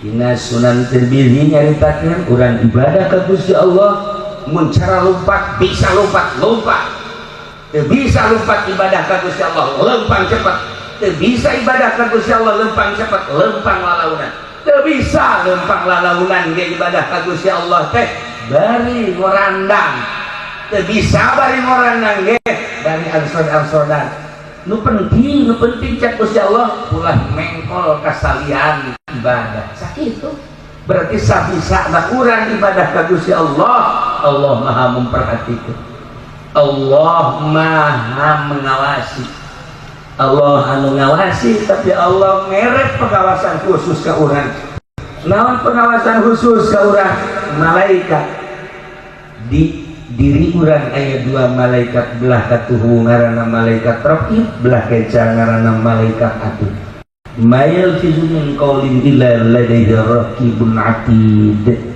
Dina Sunan Tirmidzi nyaritakeun urang ibadah ka Gusti Allah mun cara lompat bisa lompat teu bisa lompat ibadah ka Gusti Allah lempang cepat, teu bisa ibadah ka Gusti Allah lempang cepat lempang lalaunan, teu bisa lempang lalaunan ge ibadah ka Gusti Allah teh bari ngorandang, teu bisa bari ngorandang ge bari angsod-angsodan. Nu penting cak Gusti Allah ulah mengkol kasalian ibadah sakitu berarti sabisa urang ibadah ka Gusti Allah. Allah maha memperhatikan, Allah maha mengawasi, Allah anu ngawasi, tapi Allah merek pengawasan khusus ka urang. Naon pengawasan khusus ka urang? Malaikat. Di diri urang aya dua malaikat, belah katuhu ngaranna malaikat raqib, belah keca ngaranna malaikat atid. Mayal fizu min qaulin illa ladaihi raqibun atid.